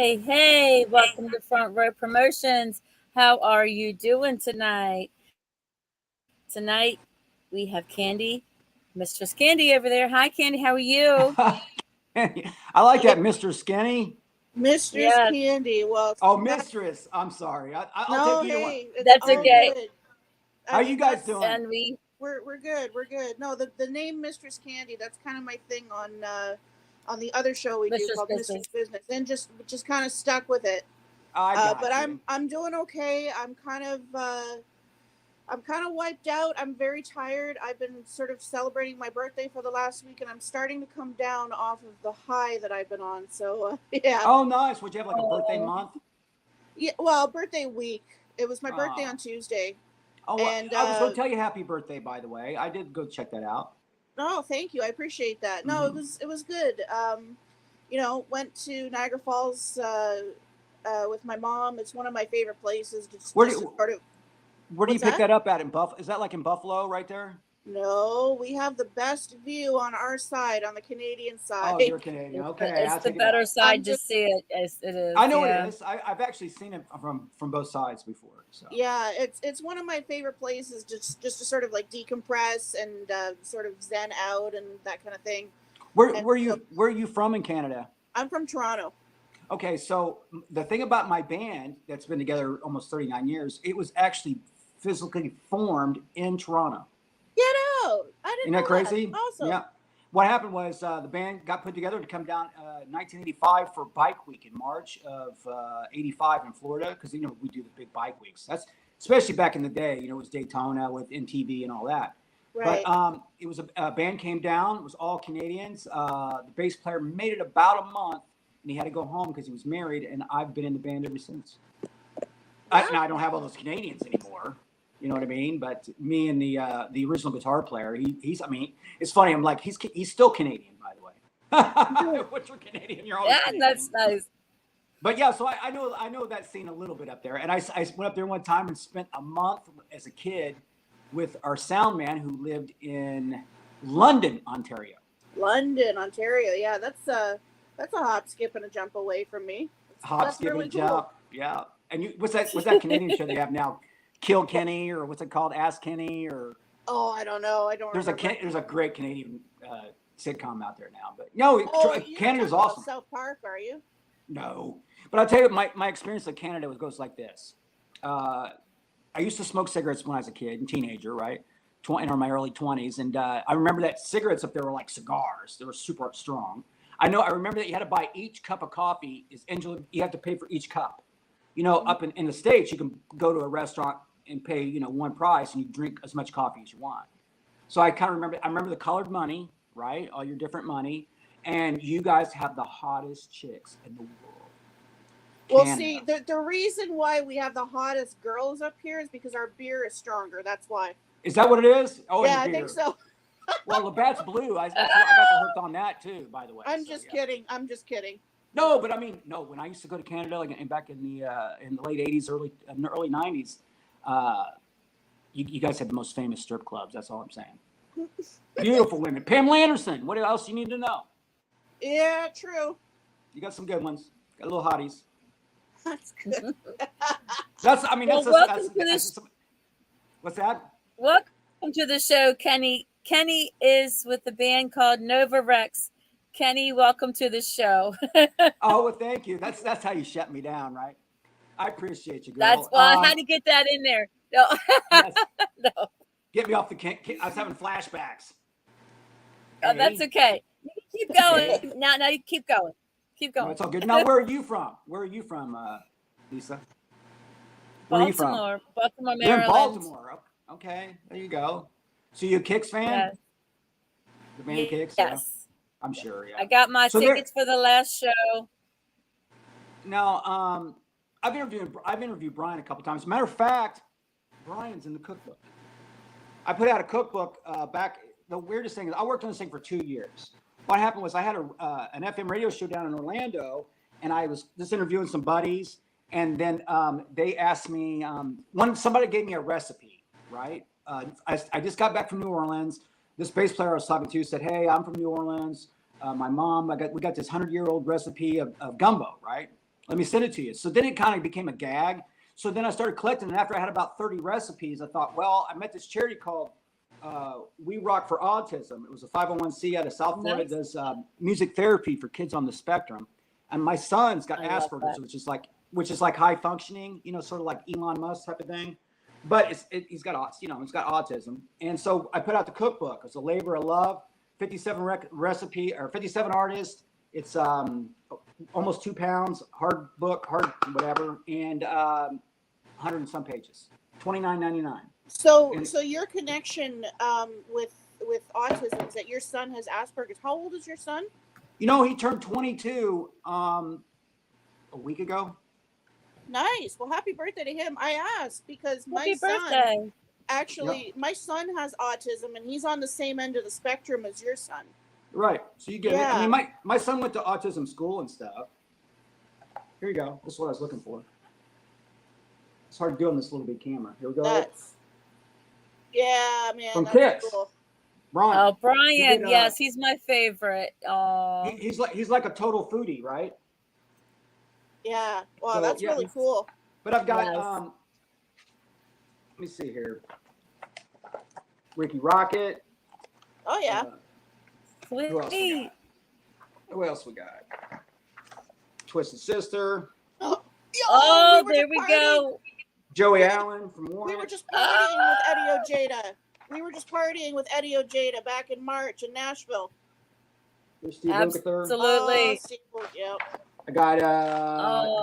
Hey, welcome to Front Row Promotions. How are you doing tonight? Tonight, we have Kandi, Mistress Kandi over there. Hi, Kandi, how are you? I like that, Mr. Skinny. Mistress Yeah, Candy. Well, Oh, not mistress. I'm sorry. I'll take no. either one. Hey, it's that's all okay. good. How I are you mean, guys that's doing? And we, we're good. We're good. No, the name Mistress Candy. That's kind of my thing on the other show we do Mistress called Mistress Business. Business, and just kind of stuck with it. I But got you. I'm doing okay. I'm kind of wiped out. I'm very tired. I've been sort of celebrating my birthday for the last week, and I'm starting to come down off of the high that I've been on. So yeah, Oh, nice. Would you have like a birthday Oh, month? yeah. Well, birthday week. It was my birthday on Oh, Tuesday, oh, and I was going to tell you happy birthday, by the way. I did go check that out. oh, thank you. I appreciate that. No, Hmm. it was good. Went to Niagara Falls with my mom. It's one of my favorite places. Where Just to do sort of where do you what's pick that? that up at in Buff? Is that like in Buffalo right there? No, we have the best view on our side, on the Canadian Oh, side. you're Canadian. it's Okay, it's I'll the take it better back. side I'm to just see it. Yes, it is. I know it Yeah. is. I've actually seen it from both sides before. So Yeah, it's one of my favorite places just to sort of like decompress and sort of zen out and that kind of thing. where And where so you where are you from in Canada? I'm from Toronto. Okay, so the thing about my band that's been together almost 39 years, it was actually physically formed in Toronto. Get out! I Isn't didn't that know that. crazy? Awesome. Yeah. What happened was the band got put together to come down 1985 for Bike Week in March of 85 in Florida because we do the big bike weeks. That's especially back in the day. It was Daytona with MTV and all that. But Right. it was a band came down. It was all Canadians. The bass player made it about a month, and he had to go home because he was married. And I've been in the band ever since. Yeah. Now I don't have all those Canadians anymore. You know what I mean? But me and the original guitar player, he's. I mean, it's funny. I'm like he's still Canadian, by the way. Once you're Canadian, you're always Yeah, Canadian. that's nice. But yeah, so I know that scene a little bit up there, and I went up there one time and spent a month as a kid with our sound man who lived in London, Ontario. London, Ontario. Yeah, that's a hop, skip, and a jump away from me. Hop, That's skip, and a really cool. jump. Yeah. And what's that Canadian show they have now? Kill Kenny or what's it called? Ask Kenny or Oh, I don't know. I don't remember. there's a great Canadian sitcom out there now. But no, Oh, you're not Canada's talking about awesome. South Park, are you? No, but I'll tell you my experience of Canada goes like this. Uh, I used to smoke cigarettes when I was a kid and teenager, right? In my early 20s, and I remember that cigarettes up there were like cigars. They were super strong. I remember that you had to buy each cup of coffee you have to pay for each cup. Hmm. Up in the States, you can go to a restaurant and pay, one price and you drink as much coffee as you want. So I remember the colored money, right? All your different money. And you guys have the hottest chicks in the world. Well, see, Canada. the reason why we have the hottest girls up here is because our beer is stronger. That's why. Is that what it is? Oh, and the Yeah, I think beer. so. Well, Labatt's blue. I got the hooked on that too, by the way. I'm So just yeah. kidding. I'm just kidding. No, but I mean, no. When I used to go to Canada, like back in the late '80s, early '90s, uh, you guys had the most famous strip clubs. That's all I'm saying. Beautiful women. Pamela Anderson. What else you need to know? Yeah, true. You got some good ones. Got little hotties. That's good. That's. I mean, Well, what's that? welcome to the show, Kenny. Kenny is with the band called Nova Rex. Kenny, welcome to the show. Oh, well, thank you. That's how you shut me down, right? I appreciate you, That's girl. why I had to get that in there. No, Yes. no, Get me off the. I was having flashbacks. that's Hey, okay. You can keep hey. going. Now, you keep going. Keep No, going. it's all good. Now, where are you from? Where are you from, Lisa? Where are you from? Baltimore, You're in Maryland. Baltimore. Okay, there you go. So you a Kicks fan? Yes, The band Kicks, yeah. yes. I'm sure, I yeah. got my So there tickets for the last show. now, I've interviewed Brian a couple times. Matter of fact, Brian's in the cookbook. I put out a cookbook back. The weirdest thing is I worked on this thing for 2 years. What happened was I had an FM radio show down in Orlando, and I was just interviewing some buddies, and then they asked me. Somebody gave me a recipe, right? I just got back from New Orleans. This bass player I was talking to said, "Hey, I'm from New Orleans. My mom, we got this 100-year-old recipe of gumbo, right? let me send it to you. So then it kind of became a gag. So then I started collecting, and after I had about 30 recipes, I thought, well, I met this charity called We Rock for Autism. It was a 501c out of South Florida. It does music therapy for kids on the spectrum. And my son's got Asperger's, which is like high functioning, sort of like Elon Musk type of thing. But he's got autism. And so I put out the cookbook. It's a labor of love, 57 recipe or 57 artists. It's almost 2 pounds, hard book, hard whatever, and 100 and some pages, $29.99. So your connection with autism is that your son has Asperger's. How old is your son? He turned 22 a week ago. Nice. Well, happy birthday to him. I asked because my son has autism, and he's on the same end of the spectrum as your son. Right. So you get it. I mean, my son went to autism school and stuff. Here you go. This is what I was looking for. It's hard to do on this little big camera. Here we go. Yeah, man. From that's Kicks. Cool. Brian. Oh, Brian. Yes, he's my favorite. Oh. He's like a total foodie, right? Yeah. Wow, that's really cool. But I've got let me see here. Ricky Rocket. Oh yeah. Who else we got? Twisted Sister. Oh, there we go. Joey Allen from Warren. We were just partying with Eddie Ojeda back in March in Nashville. There's Steve Lukather. Absolutely. I got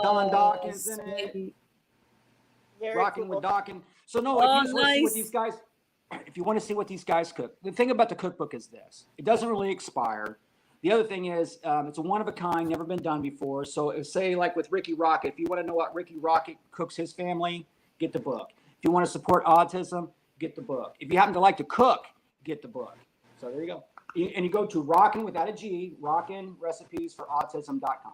Don Dawkins in it. Rocking with Dawkins. So no, if you just want to see what these guys, if you want to see what these guys cook, the thing about the cookbook is this: it doesn't really expire. The other thing is, it's a one of a kind, never been done before. So, say like with Ricky Rocket, if you want to know what Ricky Rocket cooks his family, get the book. If you want to support autism, get the book. If you happen to like to cook, get the book. So there you go. And you go to Rockin' without a G, rockinrecipesforautism.com.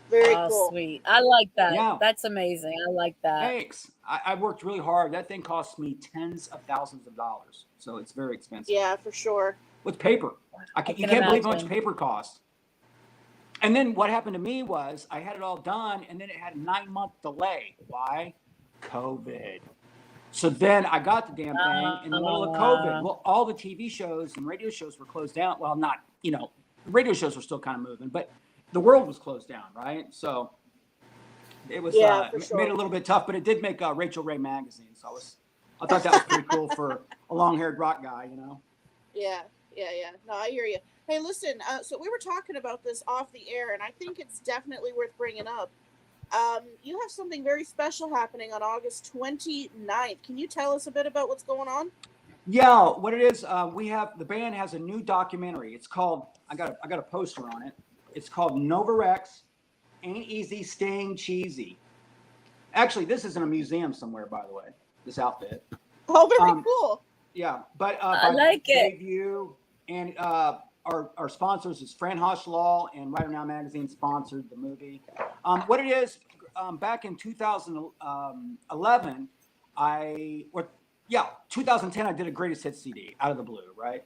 Very cool. Sweet. I like that. Yeah. That's amazing. I like that. Thanks. I worked really hard. That thing cost me tens of thousands of dollars. So it's very expensive. Yeah, for sure. With paper. You can't believe how much paper costs. And then what happened to me was I had it all done, and then it had a 9-month delay. Why? COVID. So then I got the damn thing in the middle of COVID. Well, all the TV shows and radio shows were closed down. Well, not, radio shows were still kind of moving, but the world was closed down, right? So it was made it a little bit tough, but it did make Rachel Ray magazine. So I thought that was pretty cool for a long-haired rock guy, Yeah. No, I hear you. Hey, listen, so we were talking about this off the air, and I think it's definitely worth bringing up. You have something very special happening on August 29th. Can you tell us a bit about what's going on? Yeah, what it is, the band has a new documentary. It's called, I got a poster on it. It's called Novarex, Ain't Easy Staying Cheesy. Actually, this is in a museum somewhere, by the way, this outfit. Oh, very cool. Yeah, but I like it. Debut, and our sponsors is Fran Hosh Law and Writer Now Magazine sponsored the movie. What it is, back in 2011, 2010, I did a greatest hits CD out of the blue, right?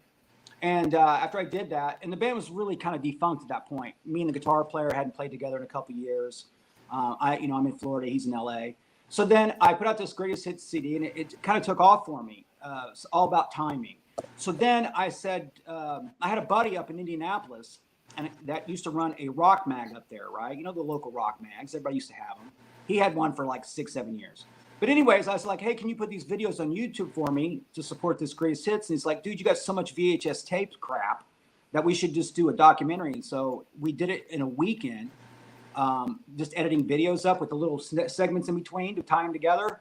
And after I did that, and the band was really kind of defunct at that point. Me and the guitar player hadn't played together in a couple of years. I'm in Florida, he's in LA. So then I put out this greatest hits CD, and it kind of took off for me. It's all about timing. So then I said, I had a buddy up in Indianapolis, and that used to run a rock mag up there, right? The local rock mags. Everybody used to have them. He had one for like 6-7 years. But anyways, I was like, hey, can you put these videos on YouTube for me to support this greatest hits? And he's like, dude, you got so much VHS tape crap that we should just do a documentary. And so we did it in a weekend, just editing videos up with the little segments in between to tie them together.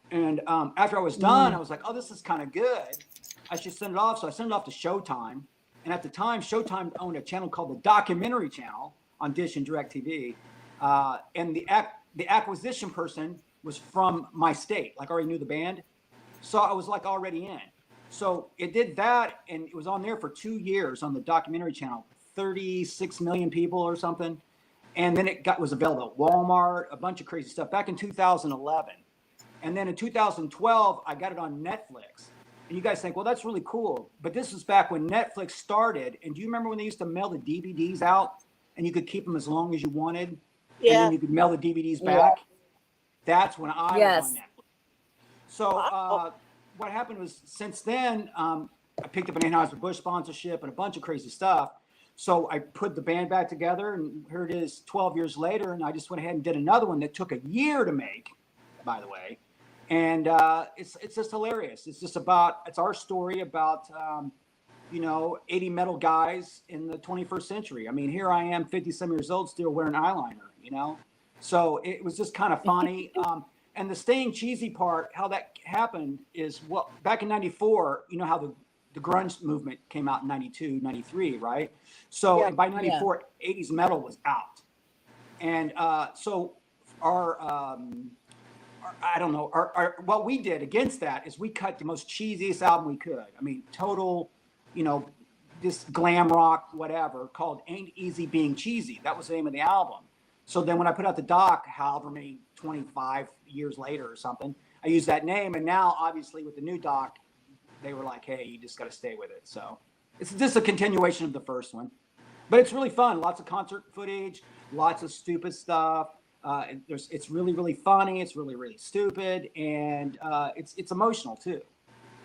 And after I was done, I was like, oh, this is kind of good. I should send it off. So I sent it off to Showtime. And at the time, Showtime owned a channel called the Documentary Channel on Dish and DirecTV. And the acquisition person was from my state, like I already knew the band. So I was like already in. So it did that, and it was on there for 2 years on the Documentary Channel, 36 million people or something. And then it was available at Walmart, a bunch of crazy stuff back in 2011. And then in 2012, I got it on Netflix. And you guys think, well, that's really cool. But this was back when Netflix started. And do you remember when they used to mail the DVDs out and you could keep them as long as you wanted. And Yeah. then you could mail the DVDs back. That's when I was on Netflix. So what happened was, since then, I picked up an Anheuser-Busch sponsorship and a bunch of crazy stuff. So I put the band back together, and here it is 12 years later, and I just went ahead and did another one that took a year to make, by the way. And it's just hilarious. It's our story about, 80 metal guys in the 21st century. I mean, here I am, 50-some years old, still wearing eyeliner, So it was just kind of funny. And the staying cheesy part, how that happened is, back in 94, you know how the grunge movement came out in 92, 93, right? So and by 94, 80s metal was out. And so what we did against that is we cut the most cheesiest album we could. I mean, total, this glam rock, whatever, called Ain't Easy Being Cheesy. That was the name of the album. So then when I put out the doc, however many, 25 years later or something, I used that name. And now, obviously, with the new doc, they were like, hey, you just got to stay with it. So it's just a continuation of the first one. But it's really fun. Lots of concert footage, lots of stupid stuff. It's really, really funny. It's really, really stupid. And it's emotional, too.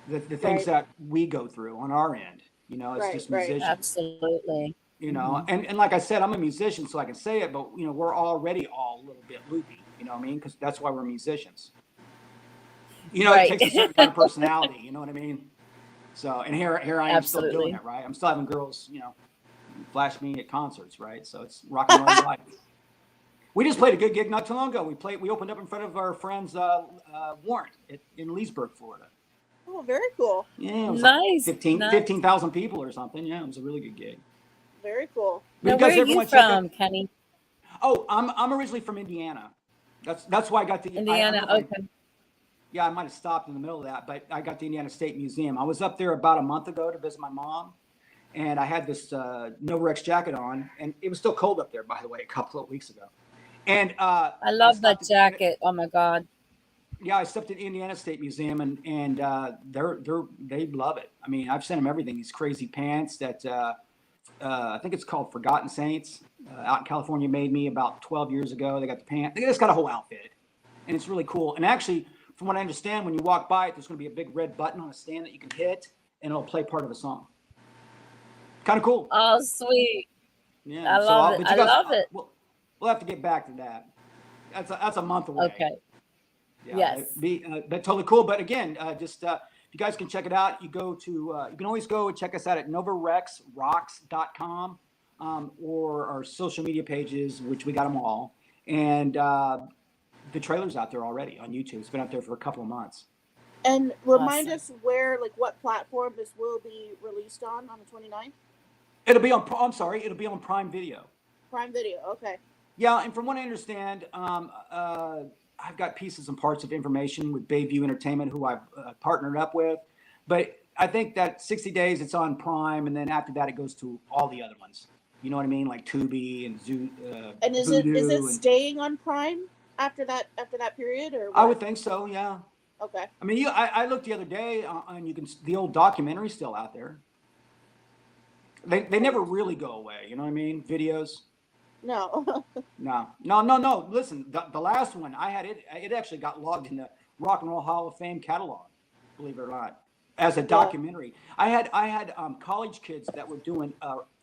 The things that we go through on our end, it's just musicians. Absolutely. And like I said, I'm a musician, so I can say it, but, we're already all a little bit loopy, you know what I mean? Because that's why we're musicians. It takes a certain kind of personality, you know what I mean? So, and here I am still doing it, right? I'm still having girls, flash me at concerts, right? So it's rock and roll life. We just played a good gig not too long ago. We opened up in front of our friends Warrant in Leesburg, Florida. Oh, very cool. Yeah, it was nice. Like 15,000 people or something. Yeah, it was a really good gig. Very cool. Now, where are you from, Kenny? Oh, I'm originally from Indiana. That's why I got the Indiana. Okay. Yeah, I might have stopped in the middle of that, but I got the Indiana State Museum. I was up there about a month ago to visit my mom, and I had this Novarex jacket on, and it was still cold up there, by the way, a couple of weeks ago. And I love that jacket. Oh my God. Yeah, I stepped at the Indiana State Museum, and they love it. I mean, I've sent them everything. These crazy pants that I think it's called Forgotten Saints. Out in California, made me about 12 years ago. They got the pants. They just got a whole outfit, and it's really cool. And actually, from what I understand, when you walk by it, there's going to be a big red button on a stand that you can hit, and it'll play part of a song. Kind of cool. Oh, sweet. Yeah, I love it. I love it. We'll have to get back to that. That's a month away. Okay. Yeah, yes. But totally cool. But again, if you guys can check it out, you can always go and check us out at novarexrocks.com or our social media pages, which we got them all. And the trailer's out there already on YouTube. It's been out there for a couple of months. And remind us what platform this will be released on the 29th? It'll be on Prime Video. Prime Video, okay. Yeah, and from what I understand, I've got pieces and parts of information with Bayview Entertainment, who I've partnered up with. But I think that 60 days it's on Prime, and then after that it goes to all the other ones. You know what I mean, like Tubi and Zoo. And is it staying on Prime after that period, or what? I would think so. Yeah. Okay. I mean, I looked the other day, and the old documentary's still out there. They never really go away. You know what I mean? Videos. No. No. Listen, the last one I had, it actually got logged in the Rock and Roll Hall of Fame catalog, believe it or not, as a documentary. Yeah. I had college kids that were doing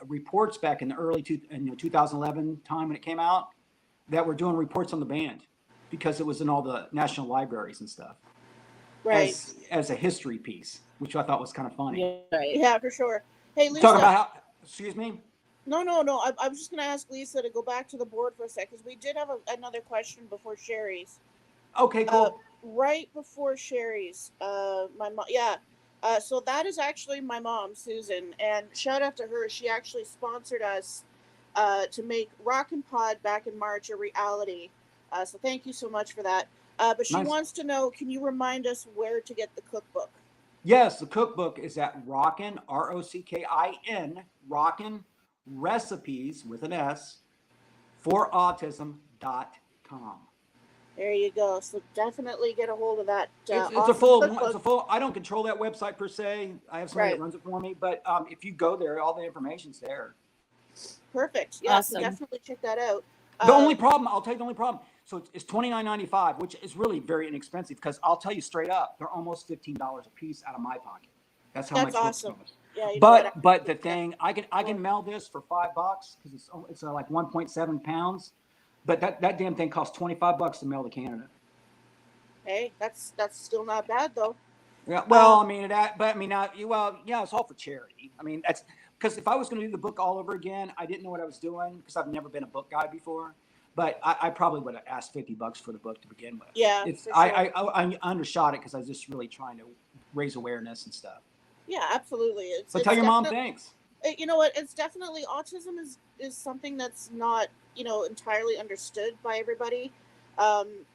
reports back in the early 2011 time when it came out, that were doing reports on the band because it was in all the national libraries and stuff. Right. As a history piece, which I thought was kind of funny. Yeah, right. Yeah, for sure. Hey, Lisa. Talk about how. Excuse me. No. I was just going to ask Lisa to go back to the board for a sec, because we did have another question before Sherry's. Okay, cool. Right before Sherry's, my mom. Yeah. So that is actually my mom, Susan, and shout out to her. She actually sponsored us to make Rockin' Pod back in March a reality. So thank you so much for that. But she wants to know, can you remind us where to get the cookbook? Yes, the cookbook is at Rockin', ROCKIN, Rockin' Recipes with an S for autism.com. There you go. So definitely get a hold of that. It's a full. I don't control that website per se. I have somebody that runs it for me. But if you go there, all the information's there. Perfect. Yeah, Awesome. so definitely check that out. The only problem, I'll tell you the only problem. So it's $29.95, which is really very inexpensive because I'll tell you straight up, they're almost $15 a piece out of my pocket. That's how That's much awesome. books cost. Yeah, you know what? But the thing, I can mail this for $5 because it's like 1.7 pounds, but that damn thing costs $25 to mail to Canada. Hey, that's still not bad though. Yeah, well, I mean, it's all for charity. I mean, that's because if I was going to do the book all over again, I didn't know what I was doing because I've never been a book guy before. But I probably would have asked $50 for the book to begin with. Yeah, it's for sure. I undershot it because I was just really trying to raise awareness and stuff. Yeah, absolutely. But tell your mom thanks. You know what? It's definitely autism is something that's not entirely understood by everybody.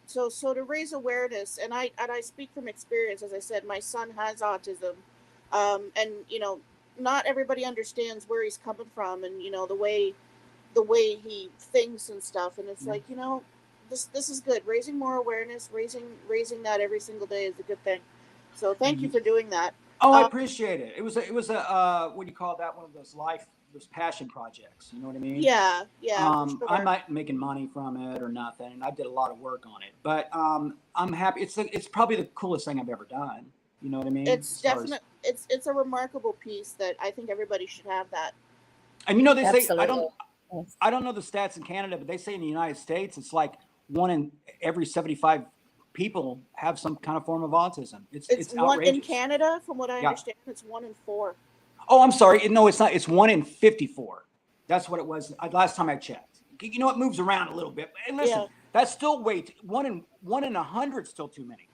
So to raise awareness, and I speak from experience. As I said, my son has autism, and not everybody understands where he's coming from, and the way he thinks and stuff. And it's like this is good. Raising more awareness, raising that every single day is a good thing. So thank you for doing that. Oh, I appreciate it. It was a what do you call that? One of those passion projects. You know what I mean? Yeah. For sure. I'm not making money from it or nothing, and I did a lot of work on it. But I'm happy. It's probably the coolest thing I've ever done. You know what I mean? It's definitely it's a remarkable piece that I think everybody should have that. And they Absolutely. say I don't know the stats in Canada, but they say in the United States it's like 1 in every 75 people have some kind of form of autism. It's one outrageous. in Canada, from what I understand, it's 1 in 4. Oh, I'm sorry. No, it's not. It's 1 in 54. That's what it was last time I checked. You know, it moves around a little bit. And listen, that's still one in 100 is still too many.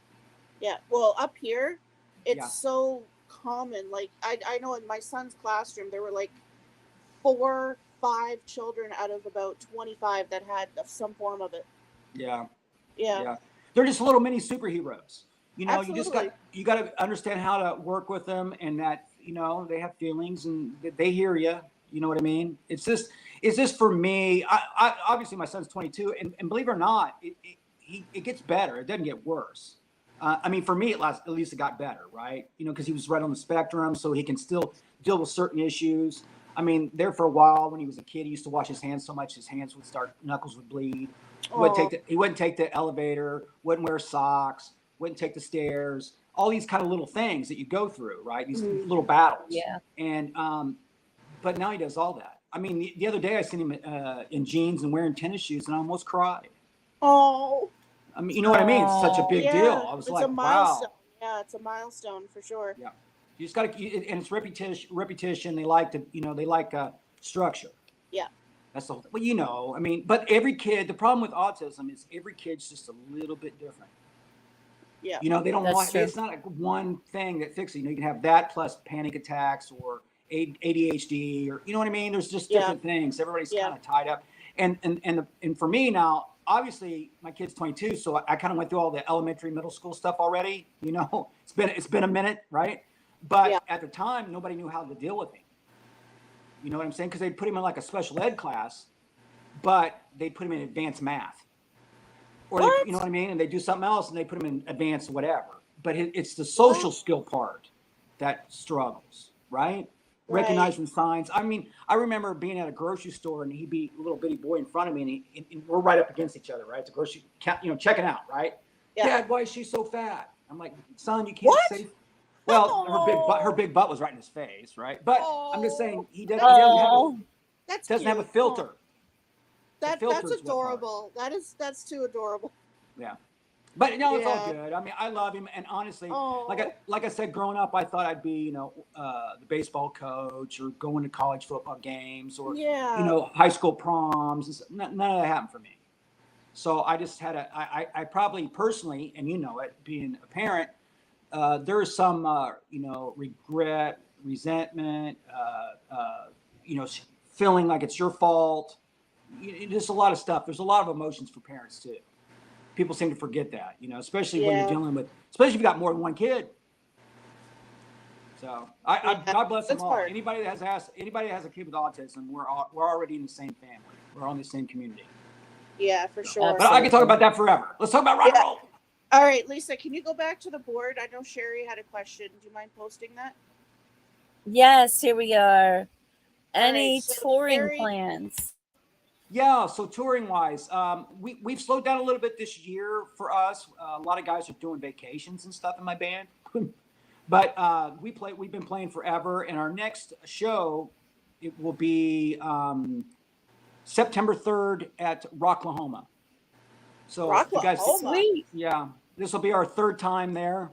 Yeah. Well, up here, it's so common. Like I know in my son's classroom, there were like 4-5 children out of about 25 that had some form of it. Yeah. Yeah. They're just little mini superheroes. Absolutely. you got to understand how to work with them, and that they have feelings and they hear you. You know what I mean? It's just for me. I obviously my son's 22, and believe it or not, it gets better. It doesn't get worse. I mean, for me, at least it got better, right? Because he was right on the spectrum, so he can still deal with certain issues. I mean, there for a while when he was a kid, he used to wash his hands so much his knuckles would bleed. He wouldn't take the elevator, wouldn't wear socks, wouldn't take the stairs, all these kind of little things that you go through, right? These little battles. Yeah. And, but now he does all that. I mean, the other day I seen him in jeans and wearing tennis shoes and I almost cried. Oh. I mean, you know what I mean? It's such a big deal. I was like, wow. Yeah, it's a milestone for sure. Yeah. You just got to, and it's repetition. They like to, structure. Yeah. That's the whole thing. Well, I mean, but every kid, the problem with autism is every kid's just a little bit different. Yeah. They don't want, true. it's not like one thing that fixes it. You can have that plus panic attacks or ADHD or, you know what I mean? There's just different things. Everybody's kind of tied up. And for me now, obviously my kid's 22. So I kind of went through all the elementary, middle school stuff already. It's been a minute, right? But at the time, nobody knew how to deal with him. You know what I'm saying? Because they put him in like a special ed class, but they put him in advanced math. Or you know what I mean? And they do something else and they put him in advanced whatever. But it's the social skill part that struggles, right? Recognizing signs. I mean, I remember being at a grocery store and he'd be a little bitty boy in front of me and we're right up against each other, right? The grocery, checking out, right? Yeah. Dad, why is she so fat? I'm like, son, you can't say. Well, her big butt was right in his face, right? But I'm just saying he doesn't have a filter. That's adorable. That's too adorable. Yeah. But it's all good. I mean, I love him, and honestly, like I said, growing up, I thought I'd be, the baseball coach or going to college football games or high school proms. None of that happened for me. So I just had I probably personally, and being a parent, there's some regret, resentment, feeling like it's your fault. Just a lot of stuff. There's a lot of emotions for parents too. People seem to forget that, especially when you're dealing with, especially if you got more than one kid. So God bless them all. Anybody that has a kid with autism, we're already in the same family. We're all in the same community. Yeah, for sure. But I can talk about that forever. Let's talk about rock and roll. All right, Lisa, can you go back to the board? I know Sherry had a question. Do you mind posting that? Yes, here we are. Any So touring very plans? Yeah, so touring wise, we've slowed down a little bit this year for us. A lot of guys are doing vacations and stuff in my band, but we've been playing forever, and our next show it will be September 3rd at Rocklahoma. So if you guys, Rocklahoma. Sweet. yeah, this will be our third time there.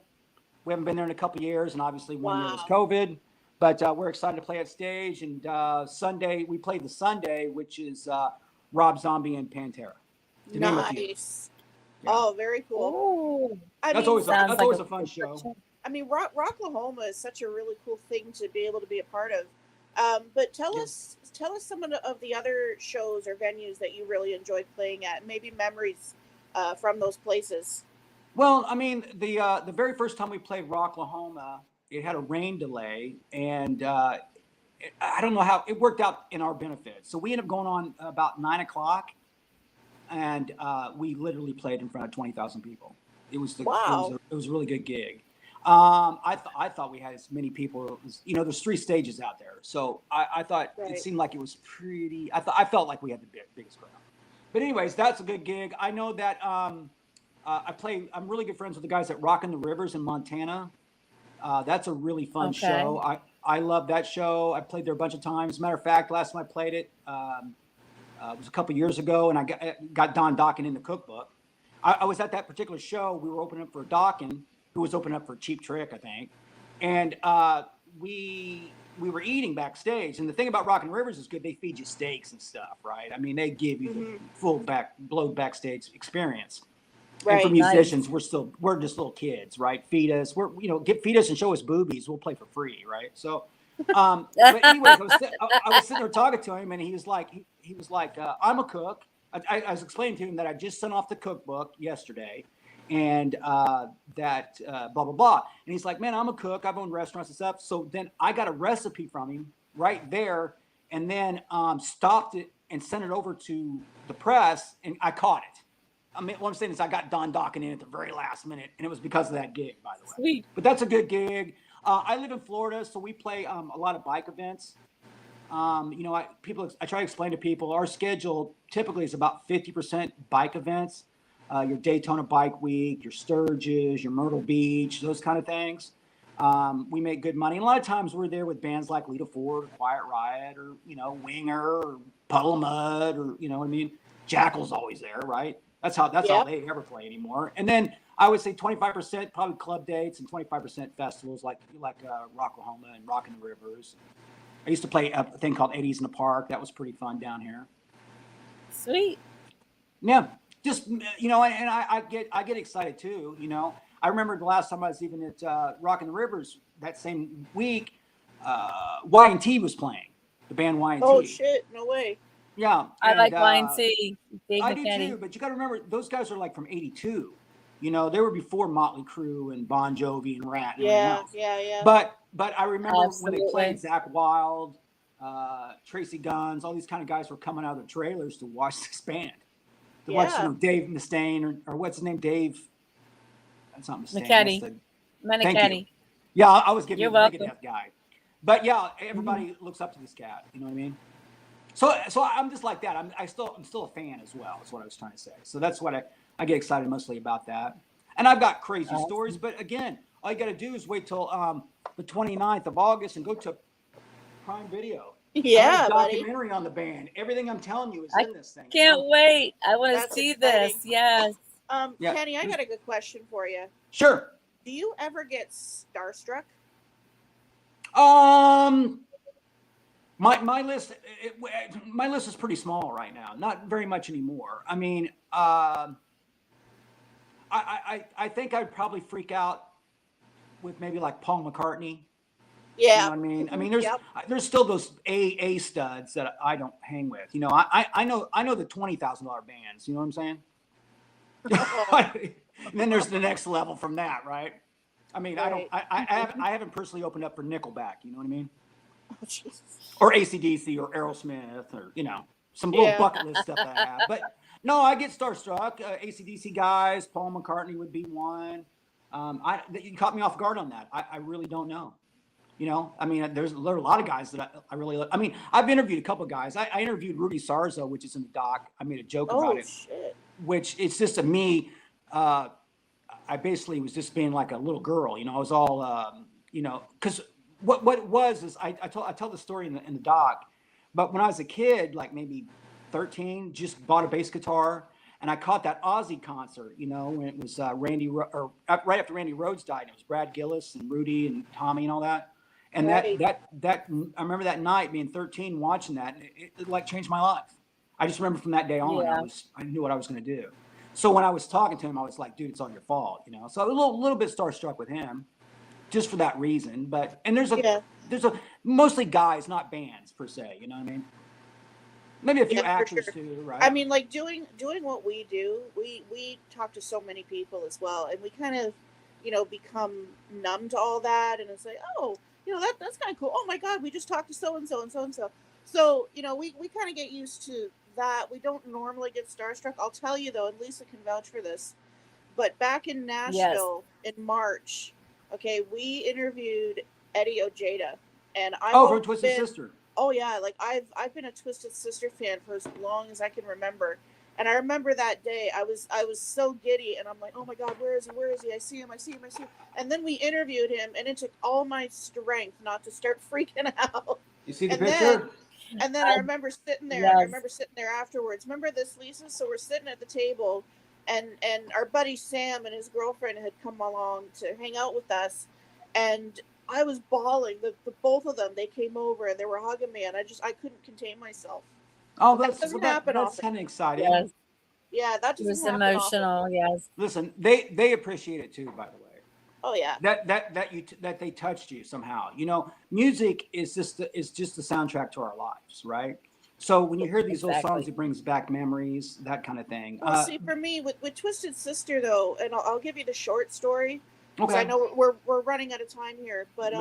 We haven't been there in a couple of years, and obviously 1 year was Wow. COVID. But we're excited to play at stage. And Sunday, we played the Sunday, which is Rob Zombie and Pantera, to name a few. Nice. Yeah, Oh, very cool. Oh, I that's mean, always sounds that's like always a a fun show. Rocklahoma is such a really cool thing to be able to be a part of. But Yeah. tell us some of the other shows or venues that you really enjoyed playing at, maybe memories from those places. Well, I mean, the very first time we played Rocklahoma, it had a rain delay, and I don't know how it worked out in our benefit. So we ended up going on about 9 o'clock, and we literally played in front of 20,000 people. Wow. It was a really good gig. I thought we had as many people. There's 3 stages out there, so I thought it Right. seemed like it was pretty. I felt like we had the biggest crowd. But anyways, that's a good gig. I know that I'm really good friends with the guys at Rockin' the Rivers in Montana. That's a really fun okay. show. I love that show. I played there a bunch of times. As a matter of fact, last time I played it was a couple years ago, and I got Don Dockin in the cookbook. I was at that particular show. We were opening up for Dockin, who was opening up for Cheap Trick, I think, and we were eating backstage. And the thing about Rockin' Rivers is good. They feed you steaks and stuff, right? I mean, they give you the Hmm. full backstage experience. And for Right. musicians, Nice. we're just little kids, right? Feed us, feed us and show us boobies. We'll play for free, right? So, but anyways, I was sitting there talking to him, and he was like, I'm a cook. I was explaining to him that I just sent off the cookbook yesterday, and that blah blah blah. And he's like, man, I'm a cook. I've owned restaurants and stuff. So then I got a recipe from him right there, and then stopped it and sent it over to the press, and I caught it. I mean, what I'm saying is I got Don Dockin in at the very last minute, and it was because of that gig, by the way. Sweet. But that's a good gig. I live in Florida, so we play a lot of bike events. I try to explain to people our schedule typically is about 50% bike events. Your Daytona Bike Week, your Sturgis, your Myrtle Beach, those kind of things. We make good money. And a lot of times we're there with bands like Lita Ford, or Quiet Riot, or Winger, or Puddle of Mud, or what I mean. Jackal's always there, right? That's all Yep. they ever play anymore. And then I would say 25% probably club dates and 25% festivals like Rocklahoma and Rockin' the Rivers. I used to play a thing called 80s in the Park. That was pretty fun down here. Sweet. Yeah, just and I get excited too. I remember the last time I was even at Rockin' the Rivers that same week. Y&T was playing, the band Y&T. Oh shit! No way. Yeah, I and like YNC. Dave I do McKinney. too, but you got to remember those guys are like from '82. They were before Motley Crue and Bon Jovi and Rat and everything Yeah. else. Yeah. But I remember when they Absolutely. played Zakk Wylde, Tracy Guns, all these kind of guys were coming out of the trailers to watch this band. To watch Yeah. Dave Mustaine or what's his name, Dave. That's not Mustaine. McKinney. Thank you. Manicetti. Yeah, I was giving You're you the welcome. Megadeth guy. But yeah, Mhm. everybody looks up to this cat. You know what I mean? So I'm just like that. I'm still a fan as well. Is what I was trying to say. So that's what I get excited mostly about that. And I've got crazy stories, Awesome. but again, all you got to do is wait till the 29th of August and go to Prime Video. I have Yeah, a buddy. documentary on the band. Everything I'm telling you is I in this thing. Can't wait. I want to That's see exciting. this. Yes. Yeah. Kenny, I got a good question for you. Sure. Do you ever get starstruck? My list my list is pretty small right now. Not very much anymore. I mean, I think I'd probably freak out with maybe like Paul McCartney. You know Yeah. what I mean? I mean, Yep. there's still those A studs that I don't hang with. I know the $20,000 bands. You know what I'm saying? And then there's the next level from that, right? I mean, Right. I haven't personally opened up for Nickelback. You know what I mean? Oh, Jesus. Or AC/DC or Aerosmith or some little Yeah. bucket list stuff that I have. But no, I get starstruck. AC/DC guys, Paul McCartney would be one. You caught me off guard on that. I really don't know. You know, I mean, there are a lot of guys that I really like. I mean, I've interviewed a couple of guys. I interviewed Rudy Sarzo, which is in the doc. I made a joke about Oh it, shit. which it's just a me. I basically was just being like a little girl. You know, I was all, you know, because what it was is I tell the story in the doc, but when I was a kid, like maybe 13, just bought a bass guitar. And I caught that Ozzy concert, you know, when it was right after Randy Rhoads died. And it was Brad Gillis and Rudy and Tommy and all that. And Right. that I remember that night being 13, watching that, and it like changed my life. I just remember from that day on, Yeah. I knew what I was going to do. So when I was talking to him, I was like, dude, it's all your fault, you know. So a little bit starstruck with him, just for that reason. But and there's Yeah. mostly guys, not bands per se. You know what I mean? Maybe a few Yeah, for actors sure. too, right? I mean, like doing what we do, we talk to so many people as well, and we kind of, become numb to all that, and it's like, oh, that's kind of cool. Oh my God, we just talked to so and so and so and so. So we kind of get used to that. We don't normally get starstruck. I'll tell you though, and Lisa can vouch for this. But back in Yes. Nashville in March, okay, we interviewed Eddie Ojeda, and From Twisted Sister. Oh yeah, like I've been a Twisted Sister fan for as long as I can remember. And I remember that day I was so giddy, and I'm like, oh my God, where is he? Where is he? I see him. And then we interviewed him, and it took all my strength not to start freaking out. You see the And picture? then I remember sitting there, and I remember sitting there afterwards. Remember this, Lisa? So we're sitting at the table, and our buddy Sam and his girlfriend had come along to hang out with us, and I was bawling. The both of them, they came over and they were hugging me, and I couldn't contain myself. Oh, That doesn't happen that's often. kind of exciting. Yes. Yeah, that It doesn't was happen emotional. often. Yes. Listen, they appreciate it too, by the way. Oh yeah. That they touched you somehow. You know, music is just the soundtrack to our lives, right? So when you hear these old songs, it brings back memories, that kind of thing. Well, see, for me with Twisted Sister though, and I'll give you the short story because Okay. I know we're running out of time here. But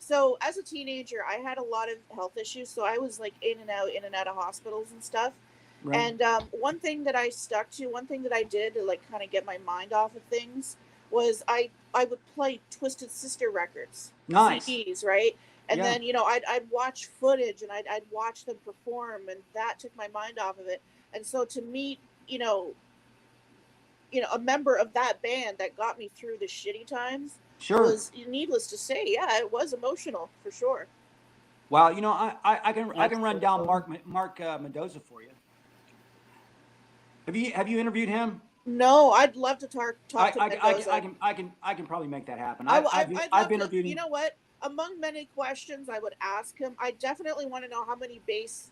so as a teenager, I had a lot of health issues, so I was like in and out of hospitals and stuff. Right. And one thing that I stuck to, one thing that I did to like kind of get my mind off of things was I would play Twisted Sister records, Nice. CDs, right? And Yeah. then I'd watch footage and I'd watch them perform, and that took my mind off of it. And so to meet a member of that band that got me through the shitty times was, needless to say, yeah, it was emotional for sure. Wow, I can run down Mark Mendoza for you. Have you interviewed him? No, I'd love to talk to Mendoza. I can probably make that happen. I've interviewed him. You know what? Among many questions I would ask him, I definitely want to know how many bass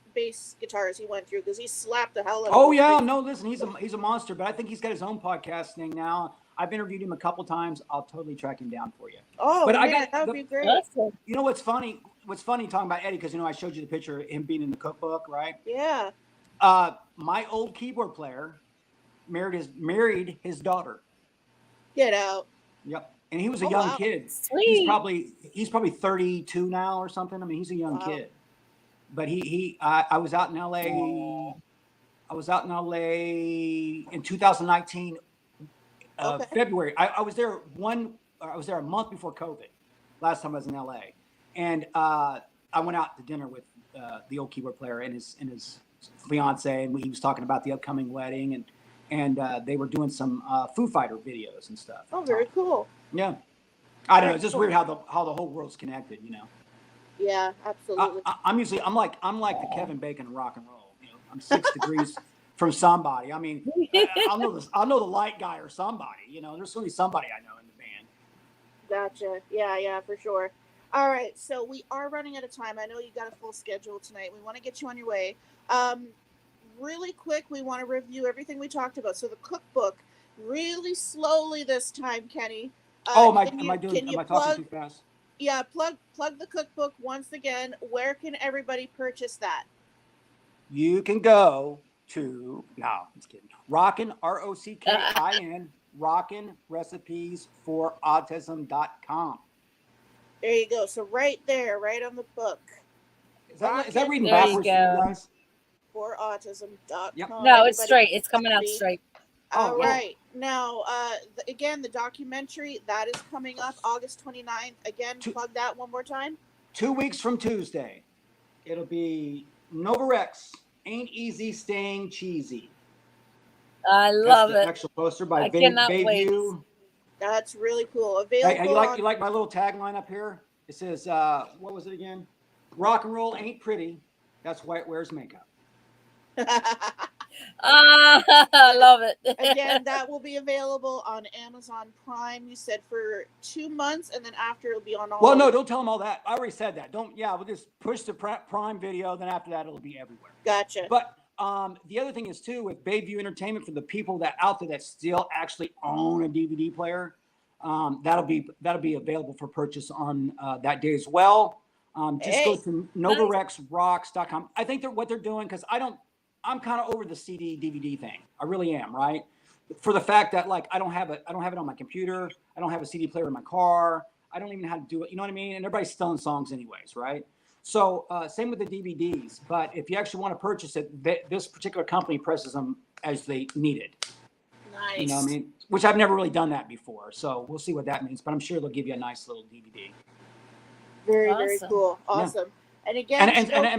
guitars he went through, because he slapped the hell out of Oh yeah, no, listen, he's a monster, but I think he's got his own podcast thing now. I've interviewed him a couple times. I'll totally track him down for you. Oh, but man, that would be great. Awesome. You know what's funny? What's funny talking about Eddie, because I showed you the picture of him being in the cookbook, right? Yeah. My old keyboard player married his daughter. Get out. Yep. And he was a young kid. Sweet. He's probably 32 now or something. I mean, he's a young kid. But I was out in LA. I was out in LA in 2019, February. I was there a month before COVID. Last time I was in LA, and I went out to dinner with the old keyboard player and his fiance, and he was talking about the upcoming wedding, and they were doing some Foo Fighter videos and stuff. Oh, very cool. Yeah, I don't know. It's just weird how the whole world's connected, Yeah, absolutely. I'm like the Kevin Bacon of rock and roll. I'm 6 degrees from somebody. I mean, I'll know the light guy or somebody. There's going to be somebody I know in the band. Gotcha. Yeah, for sure. All right, so we are running out of time. I know you got a full schedule tonight. We want to get you on your way. Really quick, we want to review everything we talked about. So the cookbook, really slowly this time, Kenny. Am I talking too fast? Yeah, plug the cookbook once again. Where can everybody purchase that? You can go to just kidding. Rockin' ROCKIN Rockin' Recipes for Autism.com. There you go. So right there, right on the book. Is that reading there backwards, you go. For Autism.com. Yep. No, it's straight. It's coming out straight. All right. Now, again, the documentary that is coming up August 29th. Again, plug that one more time. 2 weeks from Tuesday, it'll be Nova Rex. Ain't easy staying cheesy. I love That's the it. actual poster by I cannot Bayview. That's really cool. Available. Hey, you like my little tagline up here? It says, what was it again? Rock and roll ain't pretty. That's why it wears makeup. I love it. Again, that will be available on Amazon Prime. You said for 2 months, and then after it'll be on all. Well, no, don't tell them all that. I already said that. We'll just push the Prime Video. Then after that, it'll be everywhere. Gotcha. But the other thing is too, with Bayview Entertainment, for the people that out there that still actually own a DVD player, that'll be available for purchase on that day as well. Just go to NovaRexRocks.com. I think what they're doing, because I'm kind of over the CD DVD thing. I really am, right? For the fact that like I don't have it on my computer. I don't have a CD player in my car. I don't even know how to do it. You know what I mean? And everybody's stealing songs anyways, right? So same with the DVDs. But if you actually want to purchase it, this particular company presses them as they need it. Nice. You know what I mean? Which I've never really done that before. So we'll see what that means. But I'm sure they'll give you a nice little DVD. Very, very cool. Awesome. Yeah. And again,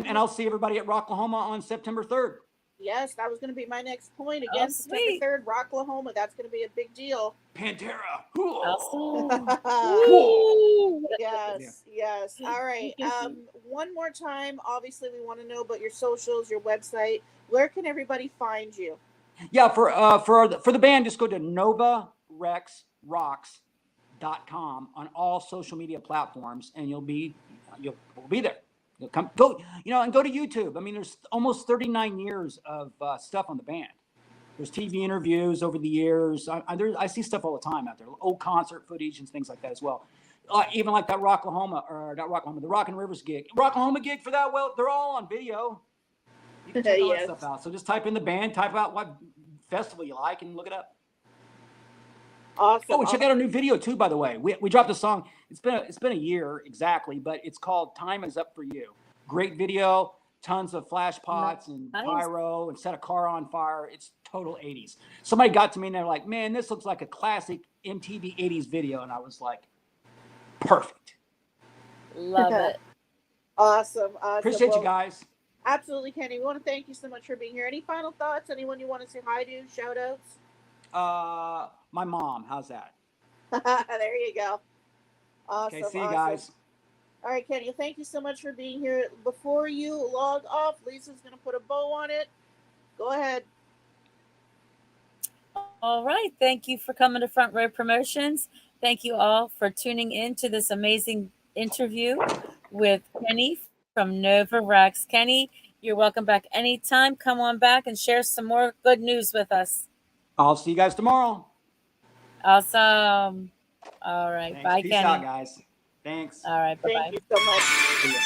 and I'll see everybody at Rocklahoma on September 3rd. Yes, that was going to be my next point. Again, September 3rd, Rocklahoma. That's going to be a big deal. Pantera. Yes. All right. One more time. Obviously, we want to know about your socials, your website. Where can everybody find you? Yeah, for the band, just go to NovaRexRocks.com on all social media platforms, and you'll be there. You'll and go to YouTube. I mean, there's almost 39 years of stuff on the band. There's TV interviews over the years. I see stuff all the time out there, old concert footage and things like that as well. Even like that the Rock and Rivers gig, Rocklahoma gig for that. Well, they're all on video. You can check all that stuff out. So just type in the band, type out what festival you like, and look it up. Awesome. Oh, check out our new video too, by the way. We dropped a song. It's been a year exactly, but it's called "Time Is Up for You." Great video, tons of flash pots and pyro, and set a car on fire. It's total 80s. Somebody got to me and they're like, "Man, this looks like a classic MTV 80s video," and I was like, "Perfect." Love it. Awesome. Appreciate you guys. Absolutely, Kenny. We want to thank you so much for being here. Any final thoughts? Anyone you want to say hi to? Shout outs? My mom. How's that? There you go. Awesome. Okay, see you guys. All right, Kenny, thank you so much for being here. Before you log off, Lisa's going to put a bow on it. Go ahead. All right. Thank you for coming to Front Row Promotions. Thank you all for tuning in to this amazing interview with Kenny from Nova Rex. Kenny, you're welcome back anytime. Come on back and share some more good news with us. I'll see you guys tomorrow. Awesome. All right. Thanks. Bye, Peace Kenny. out, guys. Thanks. All right. Bye-bye. Thank you so much. See ya.